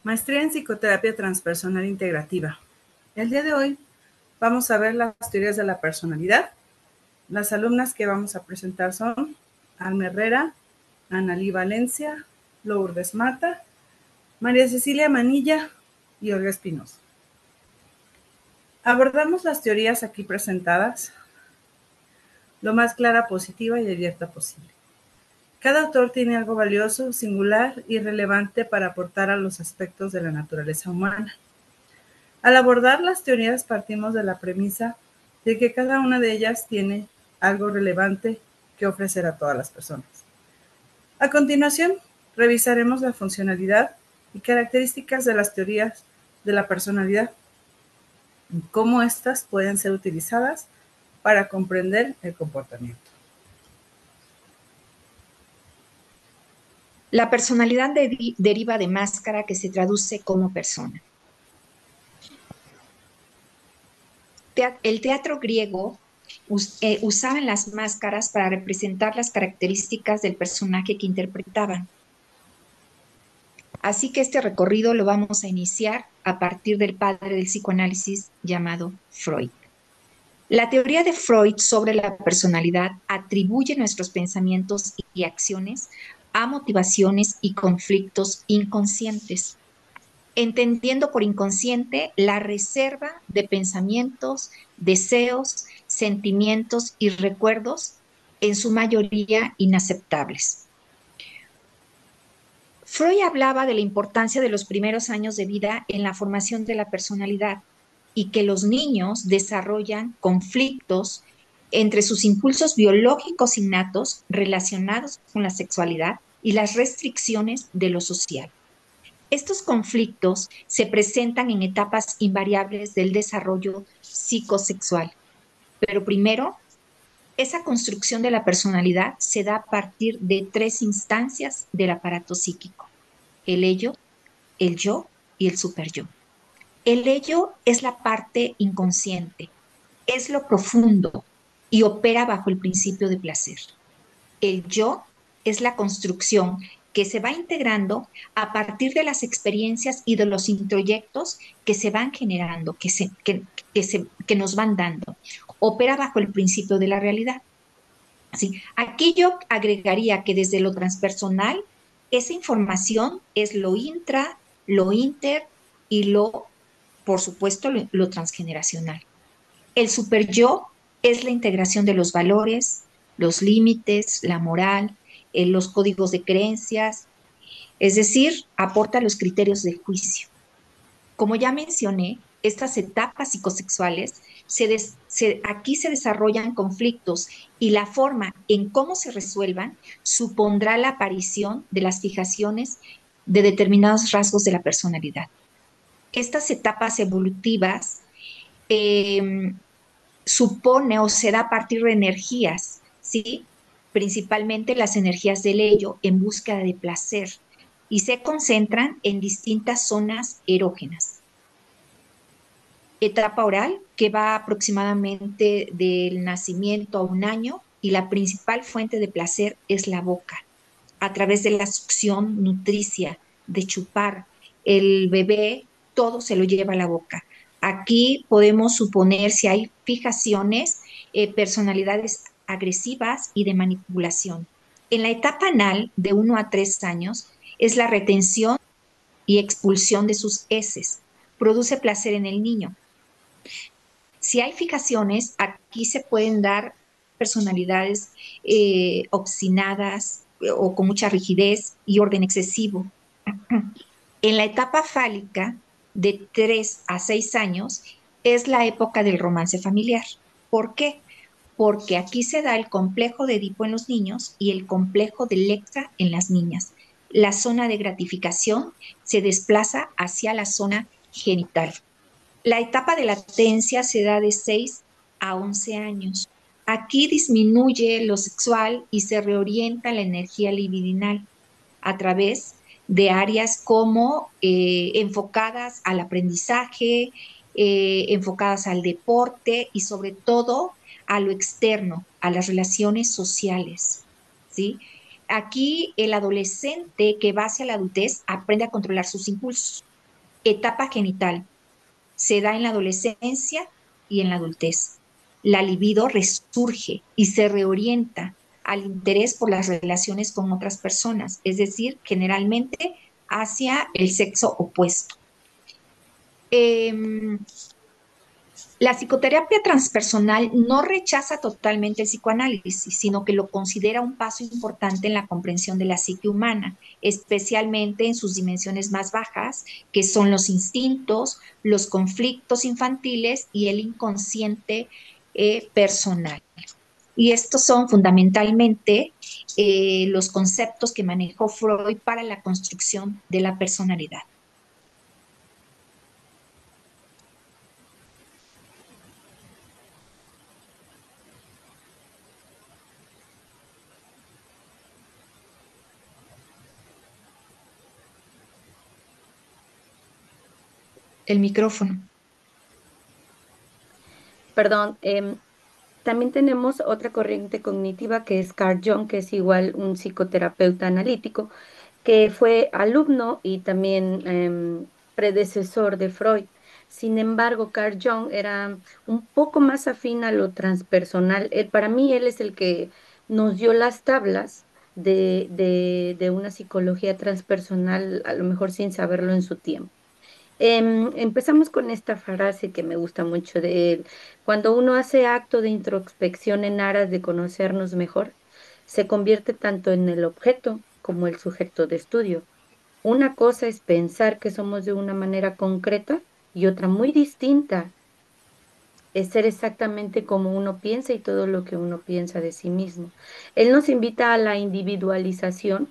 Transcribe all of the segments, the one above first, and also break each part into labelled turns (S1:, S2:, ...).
S1: Maestría en Psicoterapia Transpersonal Integrativa. El día de hoy vamos a ver las teorías de la personalidad. Las alumnas que vamos a presentar son Alma Herrera, Analí Valencia, Lourdes Mata, María Cecilia Manilla y Olga Espinosa. Abordamos las teorías aquí presentadas lo más clara, positiva y abierta posible. Cada autor tiene algo valioso, singular y relevante para aportar a los aspectos de la naturaleza humana. Al abordar las teorías partimos de la premisa de que cada una de ellas tiene algo relevante que ofrecer a todas las personas. A continuación, revisaremos la funcionalidad y características de las teorías de la personalidad y cómo éstas pueden ser utilizadas para comprender el comportamiento.
S2: La personalidad deriva de máscara, que se traduce como persona. El teatro griego usaba las máscaras para representar las características del personaje que interpretaban. Así que este recorrido lo vamos a iniciar a partir del padre del psicoanálisis llamado Freud. La teoría de Freud sobre la personalidad atribuye nuestros pensamientos y acciones a motivaciones y conflictos inconscientes, entendiendo por inconsciente la reserva de pensamientos, deseos, sentimientos y recuerdos, en su mayoría inaceptables. Freud hablaba de la importancia de los primeros años de vida en la formación de la personalidad y que los niños desarrollan conflictos entre sus impulsos biológicos innatos relacionados con la sexualidad y las restricciones de lo social. Estos conflictos se presentan en etapas invariables del desarrollo psicosexual, pero primero, esa construcción de la personalidad se da a partir de tres instancias del aparato psíquico: el ello, el yo y el superyo. El ello es la parte inconsciente, es lo profundo y opera bajo el principio de placer. El yo es la construcción que se va integrando a partir de las experiencias y de los introyectos que se van generando, que nos van dando. Opera bajo el principio de la realidad. ¿Sí? Aquí yo agregaría que desde lo transpersonal, esa información es lo intra, lo inter y por supuesto, lo transgeneracional. El superyo es la integración de los valores, los límites, la moral, los códigos de creencias, es decir, aporta los criterios de juicio. Como ya mencioné, estas etapas psicosexuales aquí se desarrollan conflictos y la forma en cómo se resuelvan supondrá la aparición de las fijaciones de determinados rasgos de la personalidad. Estas etapas evolutivas supone o se da a partir de energías, ¿sí? Principalmente las energías del ello en búsqueda de placer, y se concentran en distintas zonas erógenas. Etapa oral, que va aproximadamente del nacimiento a 1 año, y la principal fuente de placer es la boca, a través de la succión nutricia, de chupar. El bebé todo se lo lleva a la boca. Aquí podemos suponer si hay fijaciones, personalidades agresivas y de manipulación. En la etapa anal, de 1 a 3 años, es la retención y expulsión de sus heces. Produce placer en el niño. Si hay fijaciones, aquí se pueden dar personalidades obstinadas o con mucha rigidez y orden excesivo. En la etapa fálica, de 3 a 6 años, es la época del romance familiar. ¿Por qué? Porque aquí se da el complejo de Edipo en los niños y el complejo de Electra en las niñas. La zona de gratificación se desplaza hacia la zona genital. La etapa de latencia se da de 6 a 11 años. Aquí disminuye lo sexual y se reorienta la energía libidinal a través de áreas como enfocadas al aprendizaje, enfocadas al deporte y sobre todo a lo externo, a las relaciones sociales, ¿sí? Aquí el adolescente que va hacia la adultez aprende a controlar sus impulsos. Etapa genital. Se da en la adolescencia y en la adultez. La libido resurge y se reorienta al interés por las relaciones con otras personas, es decir, generalmente hacia el sexo opuesto. Em, la psicoterapia transpersonal no rechaza totalmente el psicoanálisis, sino que lo considera un paso importante en la comprensión de la psique humana, especialmente en sus dimensiones más bajas, que son los instintos, los conflictos infantiles y el inconsciente personal. Y estos son fundamentalmente los conceptos que manejó Freud para la construcción de la personalidad. El micrófono.
S3: Perdón, también tenemos otra corriente cognitiva que es Carl Jung, que es igual un psicoterapeuta analítico, que fue alumno y también predecesor de Freud. Sin embargo, Carl Jung era un poco más afín a lo transpersonal. Para mí, él es el que nos dio las tablas de una psicología transpersonal, a lo mejor sin saberlo en su tiempo. Empezamos con esta frase que me gusta mucho de él. Cuando uno hace acto de introspección en aras de conocernos mejor, se convierte tanto en el objeto como el sujeto de estudio. Una cosa es pensar que somos de una manera concreta y otra muy distinta es ser exactamente como uno piensa y todo lo que uno piensa de sí mismo. Él nos invita a la individualización,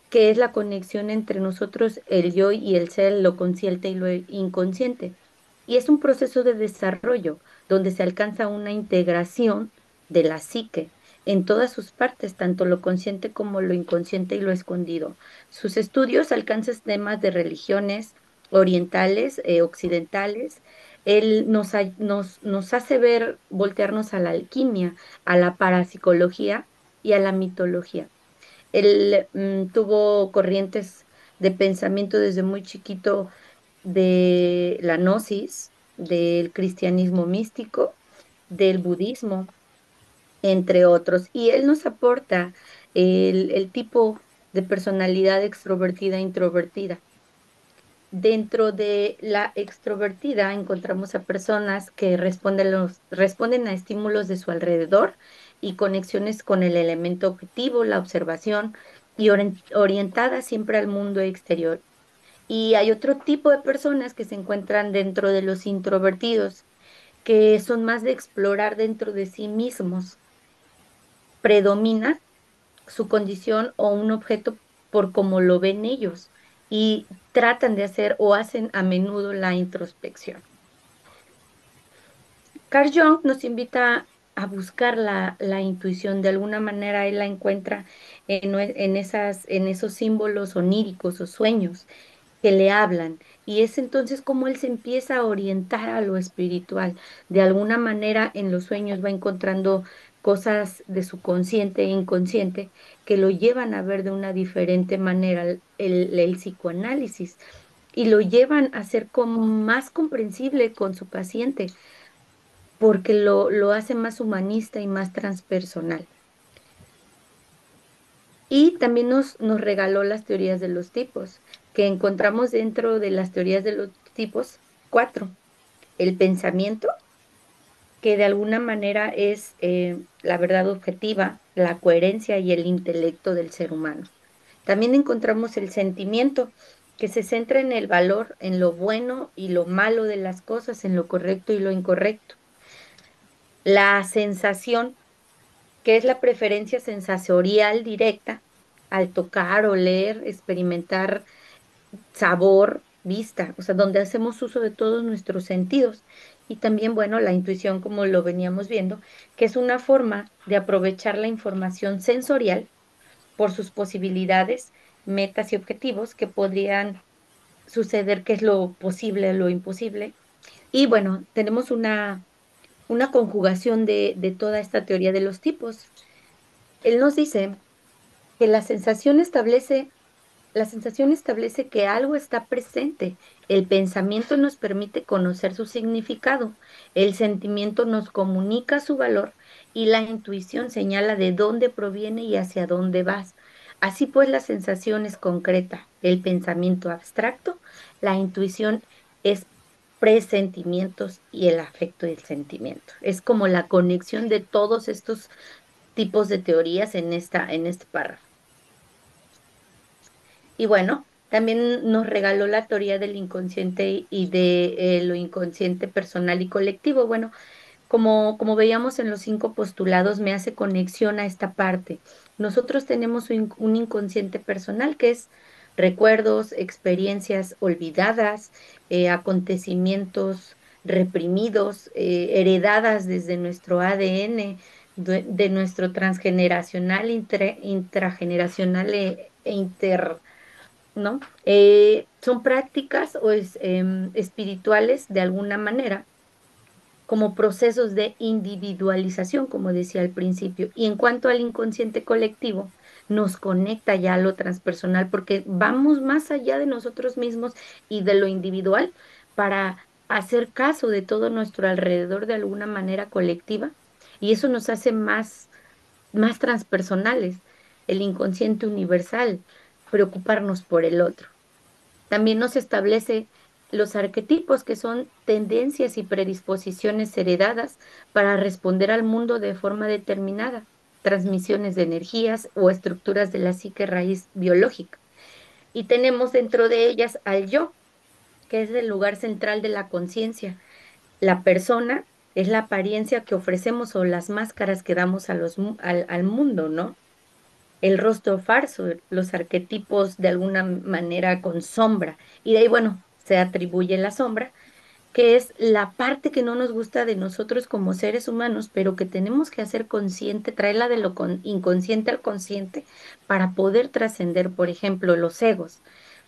S3: que es la conexión entre nosotros, el yo y el ser, lo consciente y lo inconsciente. Y es un proceso de desarrollo donde se alcanza una integración de la psique en todas sus partes, tanto lo consciente como lo inconsciente y lo escondido. Sus estudios alcanzan temas de religiones orientales, occidentales. Él nos hace ver, voltearnos a la alquimia, a la parapsicología y a la mitología. Él tuvo corrientes de pensamiento desde muy chiquito de la gnosis, del cristianismo místico, del budismo, entre otros. Y él nos aporta el tipo de personalidad extrovertida e introvertida. Dentro de la extrovertida encontramos a personas que responden a estímulos de su alrededor y conexiones con el elemento objetivo, la observación y orientadas siempre al mundo exterior. Y hay otro tipo de personas que se encuentran dentro de los introvertidos, que son más de explorar dentro de sí mismos. Predomina su condición o un objeto por cómo lo ven ellos y tratan de hacer o hacen a menudo la introspección. Carl Jung nos invita a buscar la intuición. De alguna manera él la encuentra en esos símbolos oníricos o sueños que le hablan. Y es entonces como él se empieza a orientar a lo espiritual. De alguna manera en los sueños va encontrando cosas de su consciente e inconsciente que lo llevan a ver de una diferente manera el psicoanálisis y lo llevan a ser como más comprensible con su paciente porque lo hace más humanista y más transpersonal. Y también nos regaló las teorías de los tipos, que encontramos dentro de las teorías de los tipos cuatro. El pensamiento, que de alguna manera es la verdad objetiva, la coherencia y el intelecto del ser humano. También encontramos el sentimiento, que se centra en el valor, en lo bueno y lo malo de las cosas, en lo correcto y lo incorrecto. La sensación, que es la preferencia sensorial directa al tocar, oler, experimentar sabor, vista, o sea, donde hacemos uso de todos nuestros sentidos. Y también, bueno, la intuición, como lo veníamos viendo, que es una forma de aprovechar la información sensorial por sus posibilidades, metas y objetivos que podrían suceder, que es lo posible, lo imposible. Y bueno, tenemos una conjugación de toda esta teoría de los tipos. Él nos dice que la sensación establece La sensación establece que algo está presente. El pensamiento nos permite conocer su significado. El sentimiento nos comunica su valor y la intuición señala de dónde proviene y hacia dónde vas. Así pues, la sensación es concreta, el pensamiento abstracto, la intuición es presentimientos y el afecto y el sentimiento. Es como la conexión de todos estos tipos de teorías en este párrafo. Y bueno, también nos regaló la teoría del inconsciente y de lo inconsciente personal y colectivo. Bueno, como veíamos en los 5 postulados, me hace conexión a esta parte. Nosotros tenemos un inconsciente personal que es recuerdos, experiencias olvidadas, acontecimientos reprimidos, heredadas desde nuestro ADN, de nuestro transgeneracional, intrageneracional ¿no? Son prácticas espirituales de alguna manera como procesos de individualización, como decía al principio. Y en cuanto al inconsciente colectivo, nos conecta ya a lo transpersonal porque vamos más allá de nosotros mismos y de lo individual para hacer caso de todo nuestro alrededor de alguna manera colectiva. Y eso nos hace más transpersonales, el inconsciente universal, preocuparnos por el otro. También nos establece los arquetipos, que son tendencias y predisposiciones heredadas para responder al mundo de forma determinada, transmisiones de energías o estructuras de la psique raíz biológica. Y tenemos dentro de ellas al yo, que es el lugar central de la conciencia. La persona es la apariencia que ofrecemos o las máscaras que damos al mundo, ¿no? El rostro falso, los arquetipos de alguna manera con sombra. Y de ahí, bueno, se atribuye la sombra, que es la parte que no nos gusta de nosotros como seres humanos, pero que tenemos que hacer consciente, traerla de lo inconsciente al consciente para poder trascender, por ejemplo, los egos,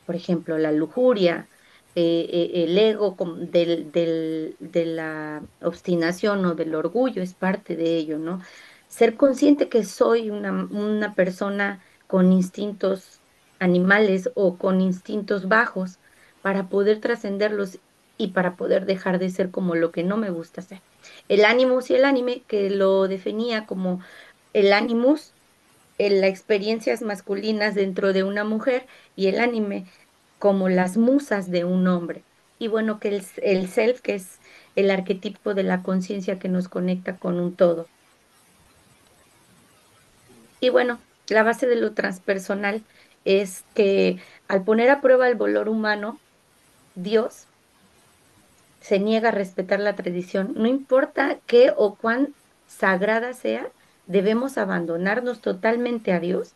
S3: por ejemplo, la lujuria, el ego de la obstinación o del orgullo es parte de ello, ¿no? Ser consciente que soy una persona con instintos animales o con instintos bajos para poder trascenderlos y para poder dejar de ser como lo que no me gusta ser. El animus y el anime, que lo definía como el animus, en las experiencias masculinas dentro de una mujer, y el anime como las musas de un hombre. Y bueno, que el self, que es el arquetipo de la conciencia que nos conecta con un todo. Y bueno, la base de lo transpersonal es que al poner a prueba el valor humano, Dios se niega a respetar la tradición. No importa qué o cuán sagrada sea, debemos abandonarnos totalmente a Dios.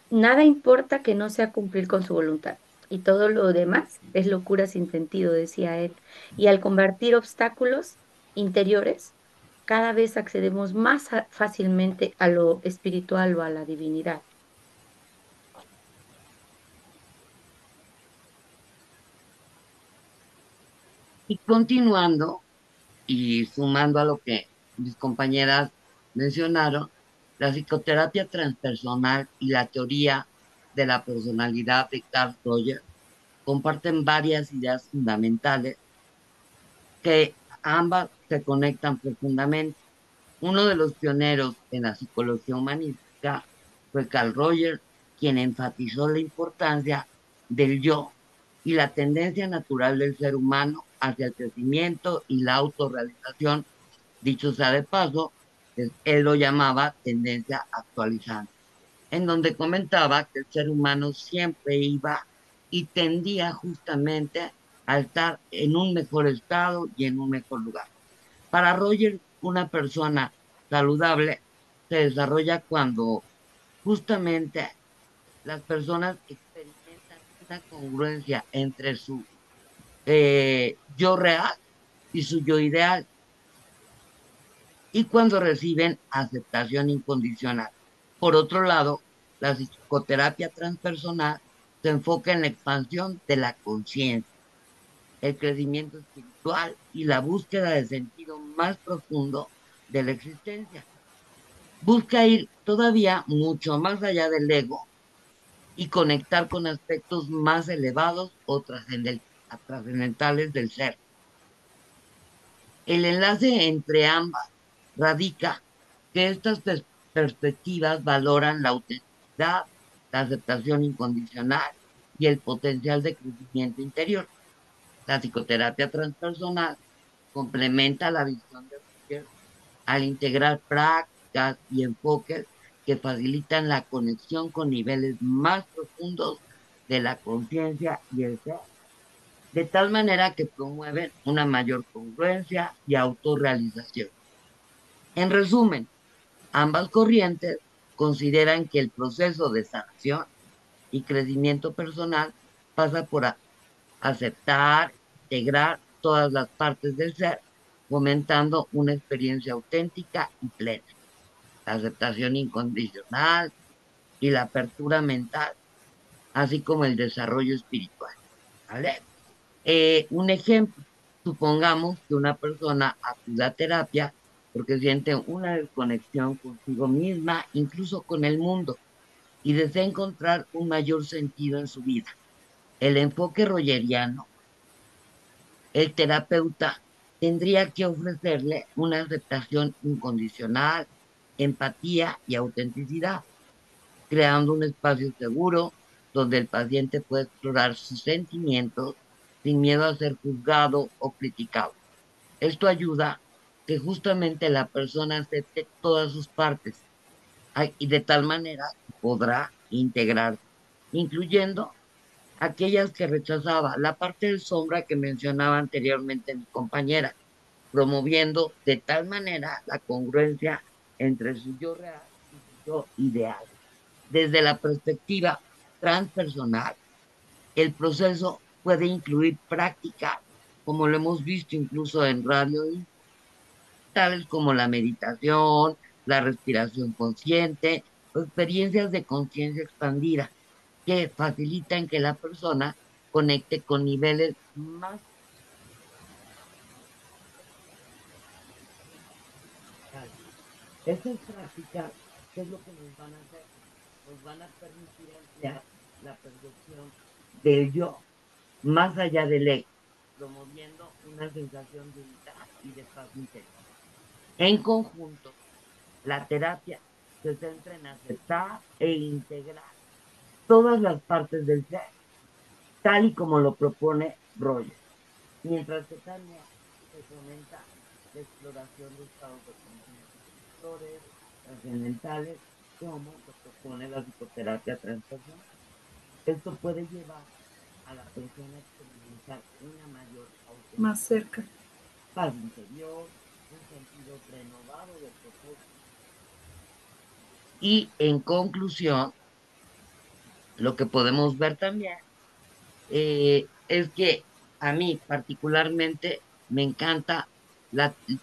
S3: Nada importa que no sea cumplir con su voluntad. Y todo lo demás es locura sin sentido, decía él. Y al convertir obstáculos interiores, cada vez accedemos más fácilmente a lo espiritual o a la divinidad.
S4: Y continuando y sumando a lo que mis compañeras mencionaron, la psicoterapia transpersonal y la teoría de la personalidad de Carl Rogers comparten varias ideas fundamentales que ambas se conectan profundamente. Uno de los pioneros en la psicología humanística fue Carl Rogers, quien enfatizó la importancia del yo y la tendencia natural del ser humano hacia el crecimiento y la autorrealización. Dicho sea de paso, él lo llamaba tendencia actualizante, en donde comentaba que el ser humano siempre iba y tendía justamente a estar en un mejor estado y en un mejor lugar. Para Roger, una persona saludable se desarrolla cuando justamente las personas experimentan una congruencia entre su yo real y su yo ideal, y cuando reciben aceptación incondicional. Por otro lado, la psicoterapia transpersonal se enfoca en la expansión de la conciencia, el crecimiento espiritual y la búsqueda de sentido más profundo de la existencia. Busca ir todavía mucho más allá del ego y conectar con aspectos más elevados o trascendentales del ser. El enlace entre ambas radica que estas perspectivas valoran la autenticidad, la aceptación incondicional y el potencial de crecimiento interior. La psicoterapia transpersonal complementa la visión de Rogers al integrar prácticas y enfoques que facilitan la conexión con niveles más profundos de la conciencia y el ser, de tal manera que promueven una mayor congruencia y autorrealización. En resumen, ambas corrientes consideran que el proceso de sanación y crecimiento personal pasa por aceptar, integrar todas las partes del ser, fomentando una experiencia auténtica y plena. La aceptación incondicional y la apertura mental, así como el desarrollo espiritual. ¿Vale? Un ejemplo, supongamos que una persona acude a terapia porque siente una desconexión consigo misma, incluso con el mundo, y desea encontrar un mayor sentido en su vida. El enfoque rogeriano, el terapeuta tendría que ofrecerle una aceptación incondicional, empatía y autenticidad, creando un espacio seguro donde el paciente puede explorar sus sentimientos sin miedo a ser juzgado o criticado. Esto ayuda que justamente la persona acepte todas sus partes y de tal manera podrá integrar, incluyendo aquellas que rechazaba, la parte del sombra que mencionaba anteriormente mi compañera, promoviendo de tal manera la congruencia entre su yo real y su yo ideal. Desde la perspectiva transpersonal, el proceso puede incluir prácticas, como lo hemos visto incluso en radio, tales como la meditación, la respiración consciente o experiencias de conciencia expandida, que facilitan que la persona conecte con niveles más altos. Estas prácticas, ¿qué es lo que nos van a hacer? Nos van a permitir ampliar la percepción del yo más allá del ego, promoviendo una sensación de unidad y de paz interior. En conjunto, la terapia se centra en aceptar e integrar todas las partes del ser, tal y como lo propone Roger, mientras que también se fomenta la exploración de estados de conciencia superiores, trascendentales, como lo propone la psicoterapia transpersonal. Esto puede llevar a la persona a experimentar una mayor
S1: Más
S4: autenticidad,
S1: cerca.
S4: paz interior, un sentido renovado de propósito. Y en conclusión, lo que podemos ver también es que a mí particularmente me encanta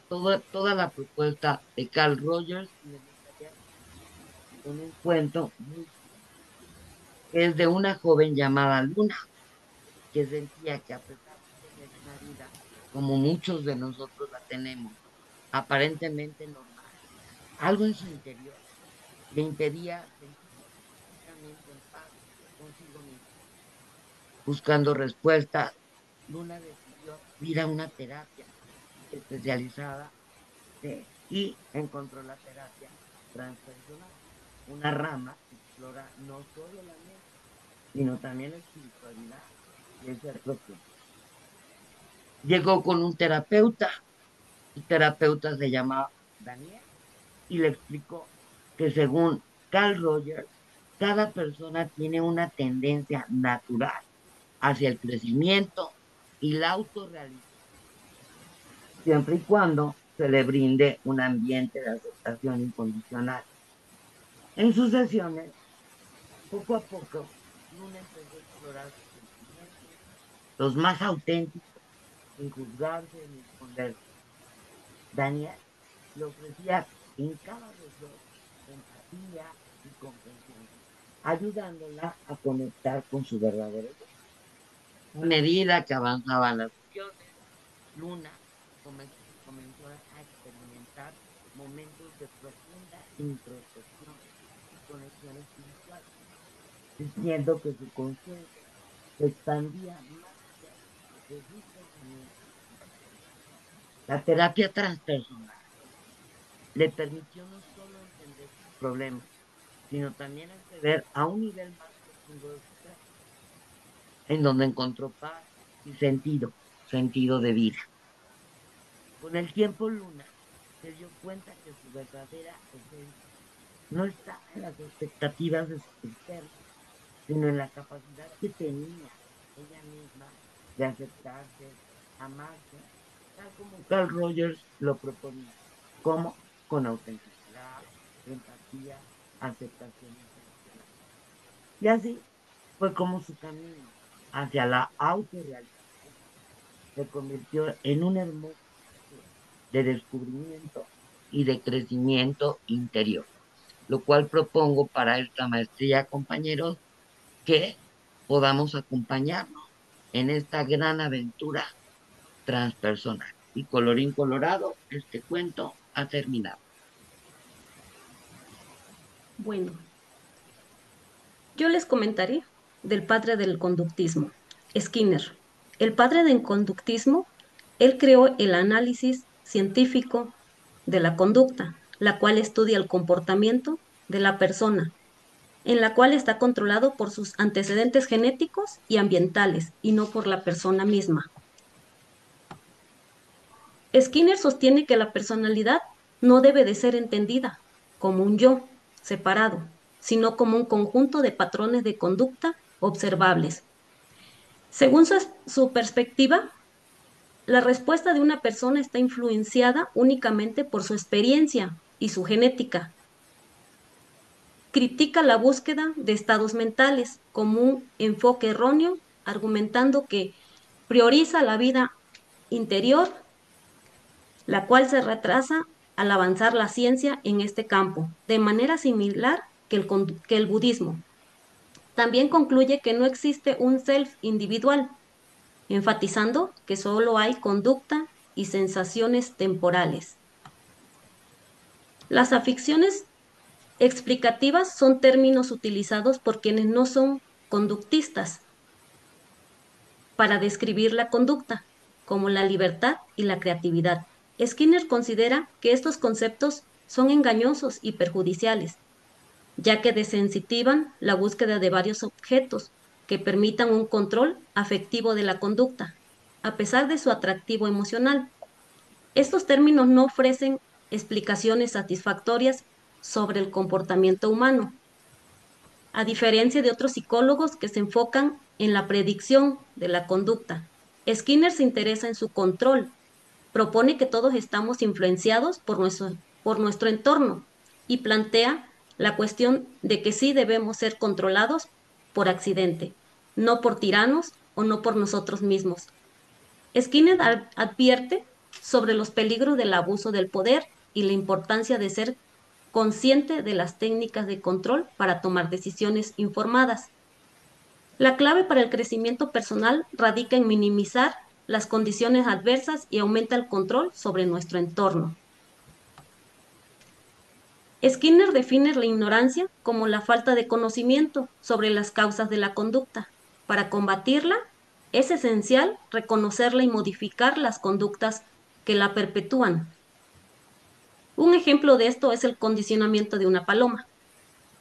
S4: toda la propuesta de Carl Rogers y me gustaría con un cuento que es de una joven llamada Luna, que sentía que a pesar de tener una vida como muchos de nosotros la tenemos, aparentemente normal, algo en su interior le impedía sentirse completamente en paz consigo misma. Buscando respuestas, Luna decidió acudir a una terapia especializada y encontró la terapia transpersonal, una rama que explora no solo la mente, sino también la espiritualidad y el ser profundo. Llegó con un terapeuta, su terapeuta se llamaba Daniel, y le explicó que según Carl Rogers, cada persona tiene una tendencia natural hacia el crecimiento y la autorrealización, siempre y cuando se le brinde un ambiente de aceptación incondicional. En sus sesiones, poco a poco, Luna empezó a explorar sus sentimientos, los más auténticos, sin juzgarse ni esconderse. Daniel le ofrecía en cada sesión empatía y comprensión, ayudándola a conectar con su verdadero yo. A medida que avanzaban las sesiones, Luna comenzó a experimentar momentos de profunda introspección y conexión espiritual. diciendo que su conciencia se expandía más allá de sus pensamientos. La terapia transpersonal le permitió no solo entender sus problemas, sino también acceder a un nivel más profundo de su ser, en donde encontró paz y sentido de vida. Con el tiempo, Luna se dio cuenta que su verdadera esencia no estaba en las expectativas de sus externos, sino en la capacidad que tenía ella misma de aceptarse, amarse, tal como Carl Rogers lo proponía, como con autenticidad, empatía, aceptación incondicional. Y así fue como su camino hacia la autorrealización se convirtió en un hermoso viaje de descubrimiento y de crecimiento interior, lo cual propongo para esta maestría, compañeros, que podamos acompañarnos en esta gran aventura transpersonal. Y colorín colorado, este cuento ha terminado.
S5: Bueno, yo les comentaré del padre del conductismo, Skinner. El padre del conductismo, él creó el análisis científico de la conducta, la cual estudia el comportamiento de la persona, en la cual está controlado por sus antecedentes genéticos y ambientales y no por la persona misma. Skinner sostiene que la personalidad no debe de ser entendida como un yo separado, sino como un conjunto de patrones de conducta observables. Según su perspectiva, la respuesta de una persona está influenciada únicamente por su experiencia y su genética. Critica la búsqueda de estados mentales como un enfoque erróneo, argumentando que prioriza la vida interior, la cual se retrasa al avanzar la ciencia en este campo, de manera similar que el budismo. También concluye que no existe un self individual, enfatizando que solo hay conducta y sensaciones temporales. Las aficiones explicativas son términos utilizados por quienes no son conductistas para describir la conducta, como la libertad y la creatividad. Skinner considera que estos conceptos son engañosos y perjudiciales, ya que desensitivan la búsqueda de varios objetos que permitan un control afectivo de la conducta, a pesar de su atractivo emocional. Estos términos no ofrecen explicaciones satisfactorias sobre el comportamiento humano, a diferencia de otros psicólogos que se enfocan en la predicción de la conducta. Skinner se interesa en su control, propone que todos estamos influenciados por nuestro entorno y plantea la cuestión de que sí debemos ser controlados por accidente, no por tiranos o no por nosotros mismos. Skinner advierte sobre los peligros del abuso del poder y la importancia de ser consciente de las técnicas de control para tomar decisiones informadas. La clave para el crecimiento personal radica en minimizar las condiciones adversas y aumenta el control sobre nuestro entorno. Skinner define la ignorancia como la falta de conocimiento sobre las causas de la conducta. Para combatirla, es esencial reconocerla y modificar las conductas que la perpetúan. Un ejemplo de esto es el condicionamiento de una paloma,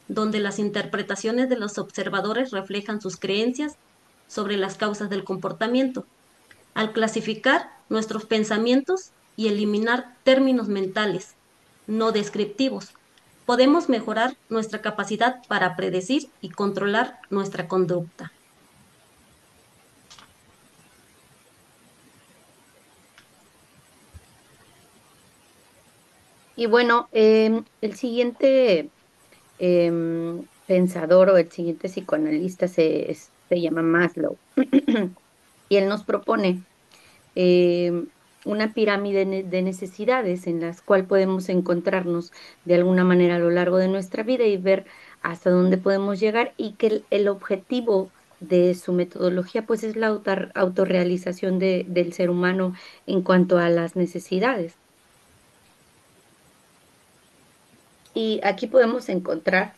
S5: donde las interpretaciones de los observadores reflejan sus creencias sobre las causas del comportamiento. Al clasificar nuestros pensamientos y eliminar términos mentales no descriptivos, podemos mejorar nuestra capacidad para predecir y controlar nuestra conducta.
S3: Y bueno, el siguiente pensador o el siguiente psicoanalista se llama Maslow. Y él nos propone una pirámide de necesidades en las cuales podemos encontrarnos de alguna manera a lo largo de nuestra vida y ver hasta dónde podemos llegar y que el objetivo de su metodología pues es la autorrealización del ser humano en cuanto a las necesidades. Y aquí podemos encontrar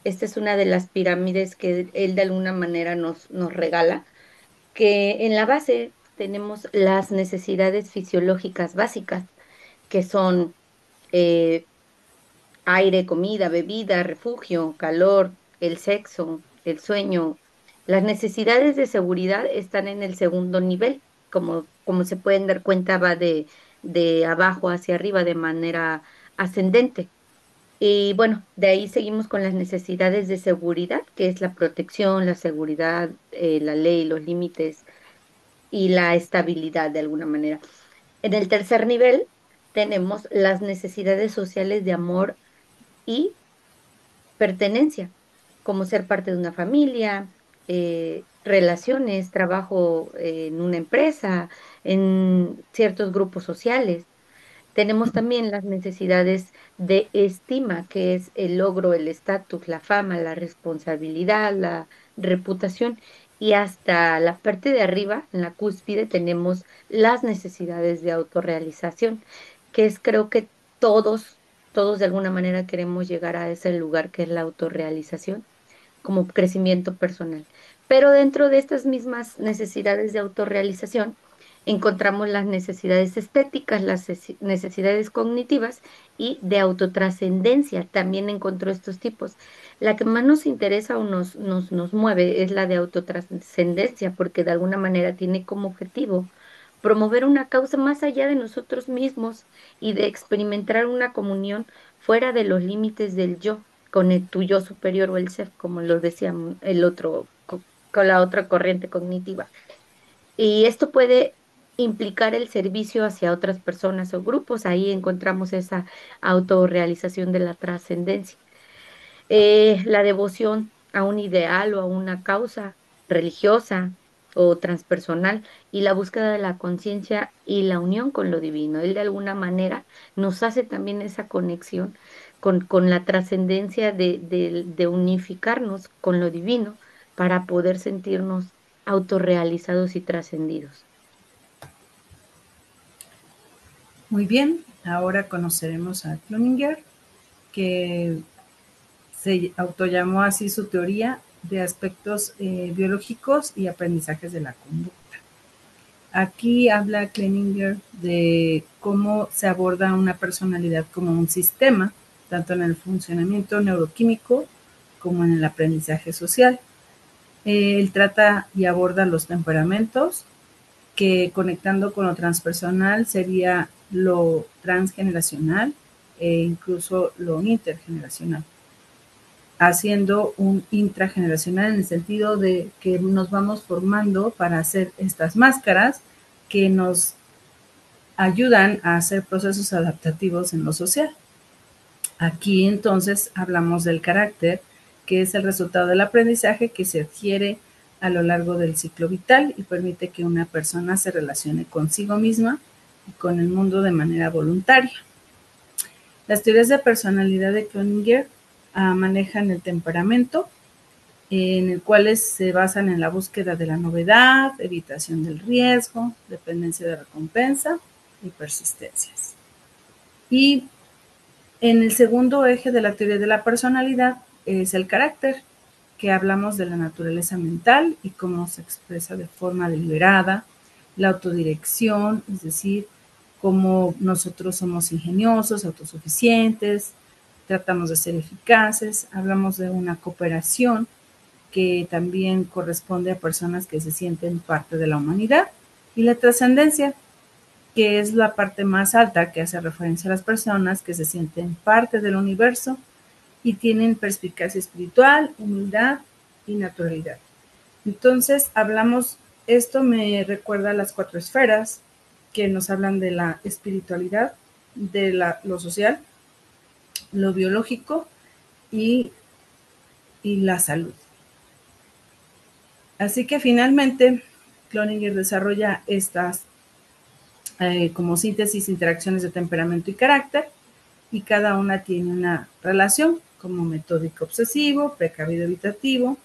S3: esta es una de las pirámides que él de alguna manera nos regala, que en la base tenemos las necesidades fisiológicas básicas, que son eh, aire, comida, bebida, refugio, calor, el sexo, el sueño. Las necesidades de seguridad están en el segundo nivel, como se pueden dar cuenta, va de abajo hacia arriba de manera ascendente. Y bueno, de ahí seguimos con las necesidades de seguridad, que es la protección, la seguridad, la ley, los límites y la estabilidad de alguna manera. En el tercer nivel tenemos las necesidades sociales de amor y pertenencia, como ser parte de una familia, relaciones, trabajo en una empresa, en ciertos grupos sociales. Tenemos también las necesidades de estima, que es el logro, el estatus, la fama, la responsabilidad, la reputación. Y hasta la parte de arriba, en la cúspide, tenemos las necesidades de autorrealización, que es creo que todos de alguna manera queremos llegar a ese lugar que es la autorrealización como crecimiento personal. Pero dentro de estas mismas necesidades de autorrealización, encontramos las necesidades estéticas, las necesidades cognitivas y de autotrascendencia. También encontró estos tipos. La que más nos interesa o nos mueve es la de autotrascendencia, porque de alguna manera tiene como objetivo promover una causa más allá de nosotros mismos y de experimentar una comunión fuera de los límites del yo con el tu yo superior o el ser, como lo decía el otro, con la otra corriente cognitiva. Y esto puede implicar el servicio hacia otras personas o grupos. Ahí encontramos esa autorrealización de la trascendencia. La devoción a un ideal o a una causa religiosa o transpersonal y la búsqueda de la conciencia y la unión con lo divino. Él de alguna manera nos hace también esa conexión con la trascendencia de unificarnos con lo divino para poder sentirnos autorrealizados y trascendidos.
S1: Muy bien, ahora conoceremos a Cloninger, que se autollamó así su teoría de aspectos biológicos y aprendizajes de la conducta. Aquí habla Cloninger de cómo se aborda una personalidad como un sistema, tanto en el funcionamiento neuroquímico como en el aprendizaje social. Él trata y aborda los temperamentos, que conectando con lo transpersonal sería lo transgeneracional e incluso lo intergeneracional, haciendo un intrageneracional en el sentido de que nos vamos formando para hacer estas máscaras que nos ayudan a hacer procesos adaptativos en lo social. Aquí entonces hablamos del carácter, que es el resultado del aprendizaje que se adquiere a lo largo del ciclo vital y permite que una persona se relacione consigo misma y con el mundo de manera voluntaria. Las teorías de personalidad de Cloninger manejan el temperamento, en el cual se basan en la búsqueda de la novedad, evitación del riesgo, dependencia de recompensa y persistencias. Y en el segundo eje de la teoría de la personalidad es el carácter, que hablamos de la naturaleza mental y cómo se expresa de forma deliberada, la autodirección, es decir, cómo nosotros somos ingeniosos, autosuficientes, tratamos de ser eficaces, hablamos de una cooperación que también corresponde a personas que se sienten parte de la humanidad, y la trascendencia, que es la parte más alta, que hace referencia a las personas que se sienten parte del universo y tienen perspicacia espiritual, humildad y naturalidad. Entonces, esto me recuerda a las 4 esferas que nos hablan de la espiritualidad, de lo social, lo biológico y la salud. Así que finalmente, Cloninger desarrolla estas como síntesis, interacciones de temperamento y carácter, y cada una tiene una relación, como metódico obsesivo, precavido evitativo,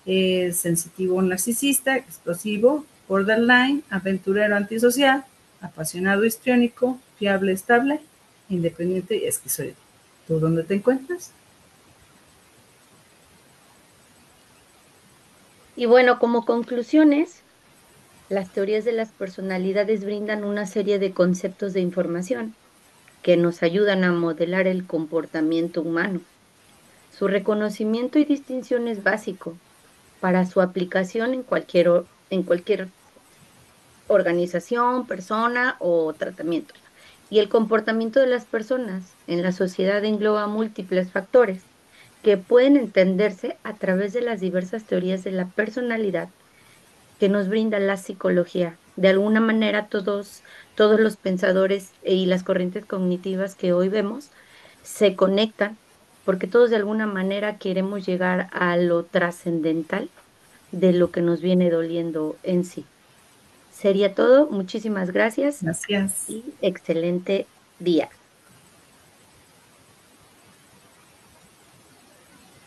S1: sensitivo narcisista, explosivo, borderline, aventurero antisocial, apasionado histriónico, fiable estable, independiente y esquizoide. ¿Tú dónde te encuentras?
S3: Y bueno, como conclusiones, las teorías de las personalidades brindan una serie de conceptos de información que nos ayudan a modelar el comportamiento humano. Su reconocimiento y distinción es básico para su aplicación en cualquier organización, persona o tratamiento. Y el comportamiento de las personas en la sociedad engloba múltiples factores que pueden entenderse a través de las diversas teorías de la personalidad que nos brinda la psicología. De alguna manera, todos los pensadores y las corrientes cognitivas que hoy vemos se conectan porque todos de alguna manera queremos llegar a lo trascendental de lo que nos viene doliendo en sí. Sería todo. Muchísimas gracias
S1: Gracias.
S3: y excelente día.